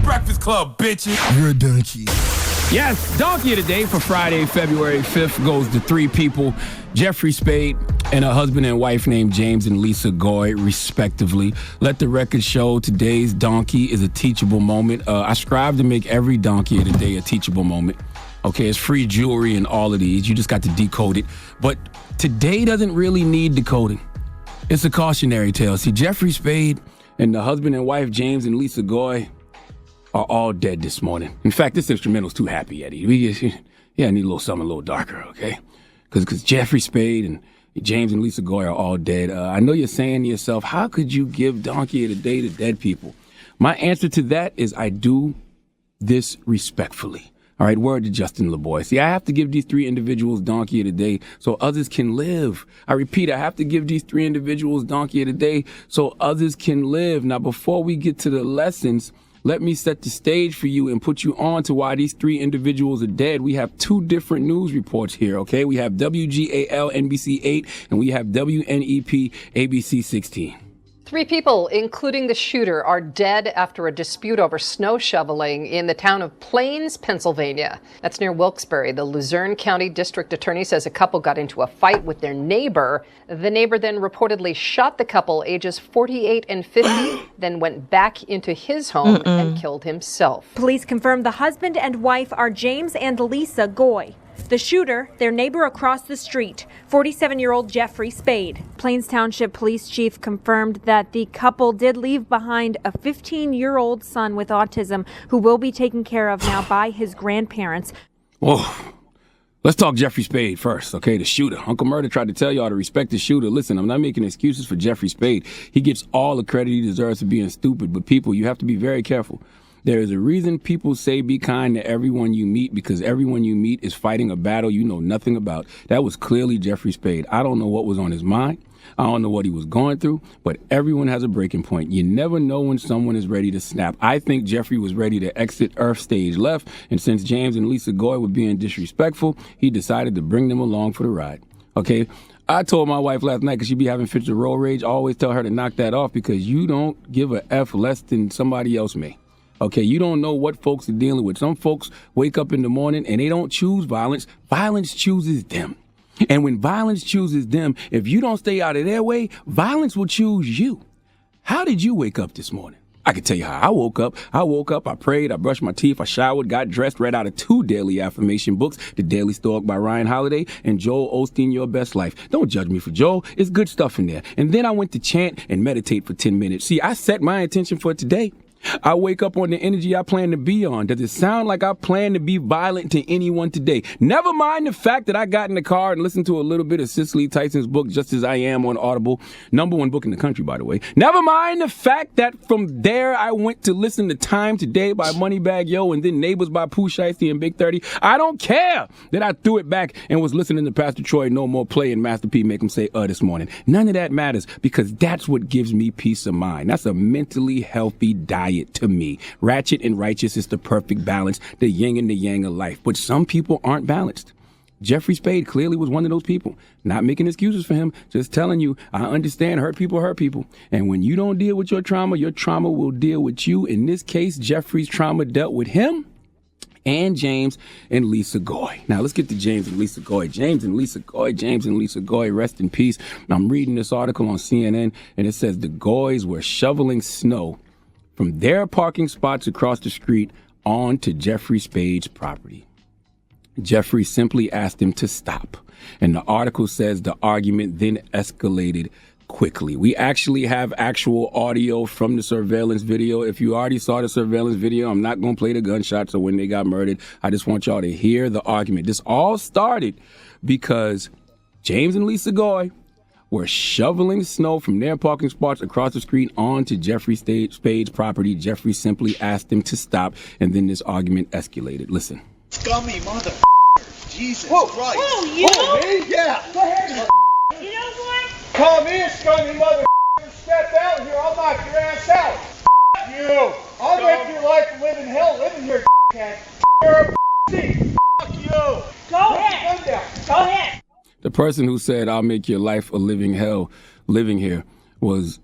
Breakfast Club, bitches. You're a donkey. Yes, Donkey of the Day for Friday, February 5th goes to three people, Jeffrey Spade and a husband and wife named James and Lisa Goy, respectively. Let the record show today's donkey is a teachable moment. I strive to make every Donkey of the Day a teachable moment. Okay, it's free jewelry and all of these. You just got to decode it. But today doesn't really need decoding. It's a cautionary tale. See, Jeffrey Spade and the husband and wife, James and Lisa Goy, are all dead this morning. In fact, this instrumental's too happy, Eddie. I need a little something a little darker, okay? Because Jeffrey Spade and James and Lisa Goy are all dead. I know you're saying to yourself, how could you give Donkey of the Day to dead people? My answer to that is I do this respectfully. All right, word to Justin LeBoy. See, I have to give these three individuals Donkey of the Day so others can live. I repeat, I have to give these three individuals Donkey of the Day so others can live. Now, before we get to the lessons, let me set the stage for you and put you on to why these three individuals are dead. We have two different news reports here, okay? We have WGAL NBC 8 and we have WNEP ABC 16. 3 people, including the shooter, are dead after a dispute over snow shoveling in the town of Plains, Pennsylvania. That's near Wilkes-Barre. The Luzerne County District Attorney says a couple got into a fight with their neighbor. The neighbor then reportedly shot the couple, ages 48 and 50, then went back into his home and killed himself. Police confirmed the husband and wife are James and Lisa Goy. The shooter, their neighbor across the street, 47-year-old Jeffrey Spade. Plains Township Police Chief confirmed that the couple did leave behind a 15-year-old son with autism who will be taken care of now by his grandparents. Whoa. Let's talk Jeffrey Spade first, okay? The shooter. Uncle Murder tried to tell y'all to respect the shooter. Listen, I'm not making excuses for Jeffrey Spade. He gets all the credit he deserves for being stupid, but people, you have to be very careful. There is a reason people say be kind to everyone you meet, because everyone you meet is fighting a battle you know nothing about. That was clearly Jeffrey Spade. I don't know what was on his mind. I don't know what he was going through, but everyone has a breaking point. You never know when someone is ready to snap. I think Jeffrey was ready to exit Earth stage left, and since James and Lisa Goy were being disrespectful, he decided to bring them along for the ride. Okay? I told my wife last night, because she be having fits of road rage, I always tell her to knock that off because you don't give a F less than somebody else may. Okay, you don't know what folks are dealing with. Some folks wake up in the morning and they don't choose violence. Violence chooses them. And when violence chooses them, if you don't stay out of their way, violence will choose you. How did you wake up this morning? I can tell you how I woke up. I prayed, I brushed my teeth, I showered, got dressed, read out of 2 daily affirmation books, The Daily Stoic by Ryan Holiday and Joel Osteen, Your Best Life. Don't judge me for Joel. It's good stuff in there. And then I went to chant and meditate for 10 minutes. See, I set my intention for today. I wake up on the energy I plan to be on. Does it sound like I plan to be violent to anyone today? Never mind the fact that I got in the car and listened to a little bit of Cicely Tyson's book, Just As I Am, on Audible. #1 book in the country, by the way. Never mind the fact that from there I went to listen to Time Today by Moneybagg Yo and then Neighbors by Pooh Shiesty and Big 30. I don't care that I threw it back and was listening to Pastor Troy No More Play and Master P make him say this morning. None of that matters because that's what gives me peace of mind. That's a mentally healthy diet to me. Ratchet and righteous is the perfect balance, the yin and the yang of life. But some people aren't balanced. Jeffrey Spade clearly was one of those people. Not making excuses for him, just telling you, I understand hurt people. And when you don't deal with your trauma will deal with you. In this case, Jeffrey's trauma dealt with him and James and Lisa Goy. Now, let's get to James and Lisa Goy. James and Lisa Goy, rest in peace. I'm reading this article on CNN, and it says the Goys were shoveling snow from their parking spots across the street onto Jeffrey Spade's property. Jeffrey simply asked him to stop. And the article says the argument then escalated quickly. We actually have actual audio from the surveillance video. If you already saw the surveillance video, I'm not going to play the gunshots or when they got murdered. I just want y'all to hear the argument. This all started because James and Lisa Goy were shoveling snow from their parking spots across the street onto Jeffrey Spade's property. Jeffrey simply asked them to stop, and then this argument escalated. Listen. Scummy mother. Jesus Christ. Whoa, you? Oh, me? Yeah. Go ahead. You know what? Come in, scummy mother. Step out here. I'll knock your ass out. You. I'll make your life a living hell living here, cat. You're a Fuck you. Go ahead. Go ahead. The person who said, I'll make your life a living hell living here was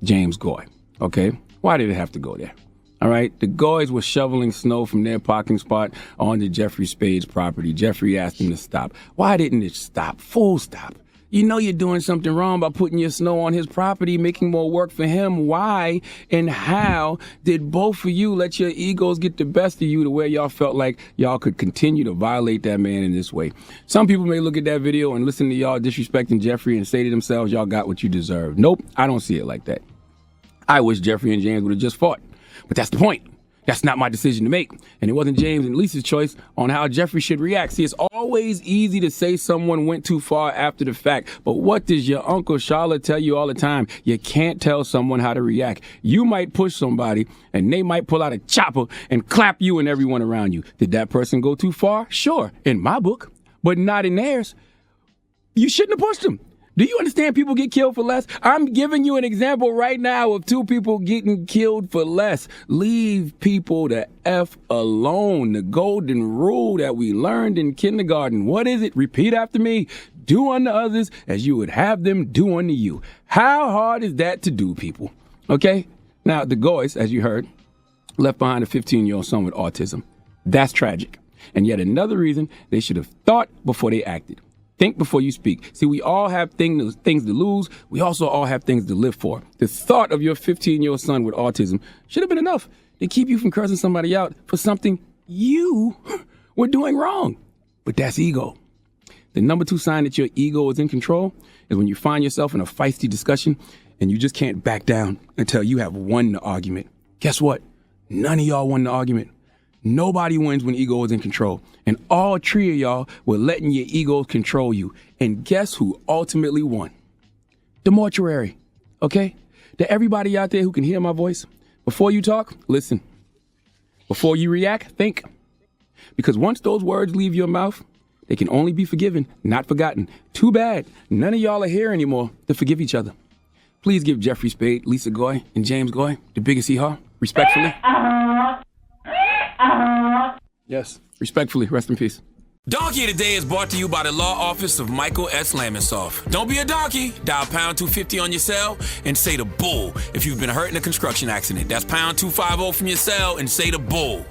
James Goy. Okay? Why did it have to go there? All right, the Goys were shoveling snow from their parking spot onto Jeffrey Spade's property. Jeffrey asked them to stop. Why didn't it stop? Full stop. You know you're doing something wrong by putting your snow on his property, making more work for him. Why and how did both of you let your egos get the best of you to where y'all felt like y'all could continue to violate that man in this way? Some people may look at that video and listen to y'all disrespecting Jeffrey and say to themselves, y'all got what you deserve. Nope, I don't see it like that. I wish Jeffrey and James would have just fought. But that's the point. That's not my decision to make. And it wasn't James and Lisa's choice on how Jeffrey should react. See, it's always easy to say someone went too far after the fact. But what does your Uncle Charlotte tell you all the time? You can't tell someone how to react. You might push somebody and they might pull out a chopper and clap you and everyone around you. Did that person go too far? Sure, in my book, but not in theirs. You shouldn't have pushed them. Do you understand people get killed for less? I'm giving you an example right now of two people getting killed for less. Leave people the F alone. The golden rule that we learned in kindergarten. What is it? Repeat after me. Do unto others as you would have them do unto you. How hard is that to do, people? Okay? Now, the Goys, as you heard, left behind a 15-year-old son with autism. That's tragic. And yet another reason they should have thought before they acted. Think before you speak. See, we all have things to lose. We also all have things to live for. The thought of your 15-year-old son with autism should have been enough to keep you from cursing somebody out for something you were doing wrong. But that's ego. The number 2 sign that your ego is in control is when you find yourself in a feisty discussion and you just can't back down until you have won the argument. Guess what? None of y'all won the argument. Nobody wins when ego is in control. And all 3 of y'all were letting your egos control you. And guess who ultimately won? The mortuary. Okay? To everybody out there who can hear my voice, before you talk, listen. Before you react, think. Because once those words leave your mouth, they can only be forgiven, not forgotten. Too bad none of y'all are here anymore to forgive each other. Please give Jeffrey Spade, Lisa Goy, and James Goy the biggest hee-haw, respectfully. Yes, respectfully, rest in peace. Donkey of the Day is brought to you by the law office of Michael S. Lamonsoff. Don't be a donkey. Dial pound 250 on your cell and say the bull if you've been hurt in a construction accident. That's pound 250 from your cell and say the bull.